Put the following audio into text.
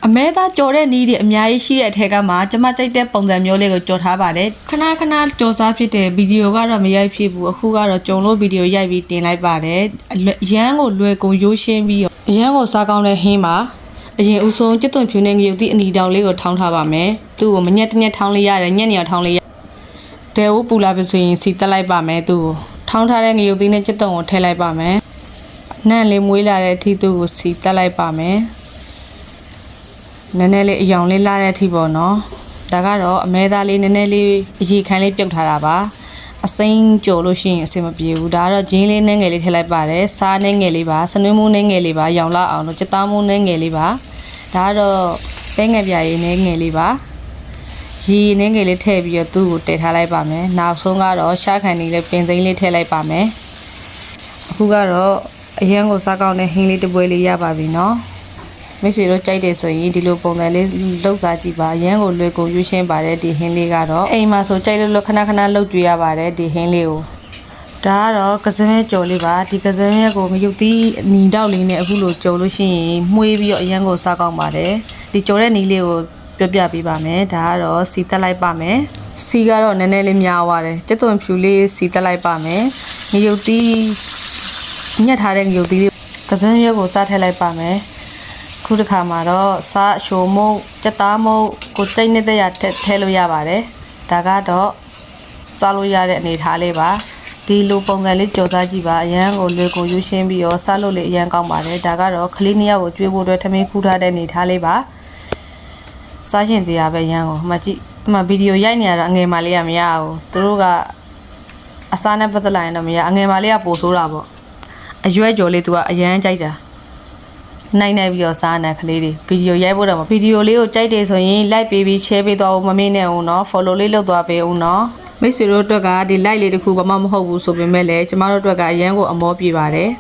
အမဲသားကြော်တဲ့နီးတွေအများကြီးရှိတဲ့အထက်ကမှကျမကြိုက်တဲ့ပုံစံမျိုးလေးကိုကြော်ထားပါတယ်ခဏခဏကြော်စားဖြစ်တဲ့ဗီဒီယိုကတော့မရိုက်ဖြစ်ဘူးအခုကတော့ကြုံလို့ဗီဒီယိုရိုက်ပြီးတင်လိုက်ပါတယ်ရမ်းကိုလွယ်ကုန်ရိုးရှင်းပြီးရမ်းကိုစားကောင်းတဲ့ဟင်းပါအရင်ဦးဆုံးကျွတ်သွန်ဖြူနဲ့ငရုတ်သီးအနီတောင်လေးကိုထောင်းထားပါမယ်သူ့ကိုမညက်တညက်ထောင်းလေးရတယ်ညက်နေအောင်ထောင်းလေးဒဲဝပူလာပြီဆိုရင်စီတက်လိုက်ပါမယ်သူ့ကိုထောင်းထားတဲ့ငရုတ်သီးနဲ့ကျွတ်သွန်ကိုထည့်လိုက်ပါမယ်နန့်လေးမွေးလာတဲ့အထိသူ့ကိုစီတက်လိုက်ပါမယ်နည်းနည်းလေးအယောင်လေးလာတဲ့အထိပေါ့နော်ဒါကတော့အမဲသားလေးနည်းနည်းလေးအရေခမ်းလေးပြုတ်ထားတာပါအစိမ်းကြော်လို့ရှိရင်အဆင်မပြေဘူးဒါကတော့ဂျင်းလေးနဲ့ငယ်လေးထည့်လိုက်ပါတယ်စားနဲ့ငယ်လေးပါစနွေးမိုးနဲ့ငယ်လေးပါရောင်လာအောင်လို့စက်သားမိုးနဲ့ငယ်လေးပါဒါကတော့ပဲငယ်ပြာရည်နဲ့ငယ်လေးပါရေနဲ့ငယ်လေးထည့်ပြီးတော့သူ့ကိုတည်ထားလိုက်ပါမယ်နောက်ဆုံးကတော့ရှားခံနေလေးပင်စိမ်းလေးထည့်လိုက်ပါမယ်အခုကတော့အရန်ကိုစားကောင်းတဲ့ဟင်းလေးတစ်ပွဲလေးရပါပြီနော်မိတ်ဆွေတို့ကြိုက်တယ်ဆိုရင်ဒီလိုပုံစံလေးလှုပ်စားကြည့်ပါရမ်းကိုလွယ်ကိုရွှေ့ရှင်းပါတယ်ဒီဟင်းလေးကတော့အိမ်မှာဆိုကြိုက်လို့ခဏခဏလှုပ်ကြွေးရပါတယ်ဒီဟင်းလေးကိုဒါကတော့ကစမဲကြော်လေးပါဒီကစမဲကိုငရုတ်သီးနီတောက်လေးနဲ့အခုလိုကြော်လို့ရှိရင်မှုေးပြီးတော့အရန်ကိုစားကောင်းပါတယ်ဒီကြော်တဲ့နီလေးကိုပြပေးပါမယ်ဒါကတော့စီတက်လိုက်ပါမယ်စီကတော့နည်းနည်းလေးများသွားတယ်ကျွတ်သွန်ဖြူလေးစီတက်လိုက်ပါမယ်ငရုတ်သီးညက်ထားတဲ့ငရုတ်သီးလေးကစမဲကိုစားထည့်လိုက်ပါမယ်ခုတစ်ခါမှာတော့စားအရှိုမုတ်စက်သားမုတ်ကိုကြိတ်နေတဲ့ရထည့်လို့ရပါတယ်ဒါကတော့စားလို့ရတဲ့အနေထားလေးပါဒီလိုပုံစံလေးကြော်စားကြည့်ပါအရန်ကိုလွယ်ကိုရွှေ့ရှင်းပြီးတော့စားလို့လေးအရန်ကောင်းပါတယ်ဒါကတော့ကလေးနှစ်ယောက်ကိုကျွေးဖို့အတွက်ထမင်းခူးထားတဲ့အနေထားလေးပါစားရှင်စရာပဲရန်ကိုမှကြည့်အမှဗီဒီယိုရိုက်နေရတော့အငယ်မလေးကမရဘူးသူတို့ကအစားနဲ့ပတ်သက်လာရင်တော့မရအငယ်မလေးကပိုဆိုးတာပေါ့အရွက်ကြော်လေးသူကအရန်ကြိုက်တာနိုင်ပြီးတော့စားနေကလေးတွေဗီဒီယိုရိုက်ဖို့တော့ဗီဒီယိုလေးကိုကြိုက်တယ်ဆိုရင် like ပေးပြီး share ပေးသွားဖို့မမေ့နဲ့ဦးနော် follow လေးလုပ်သွားပေးဦးနော်မိတ်ဆွေတို့အတွက်ကဒီ like လေးတစ်ခုဘာမှမဟုတ်ဘူးဆိုပေမဲ့လည်းကျမတို့အတွက်ကအရန်ကိုအမောပြေပါတယ်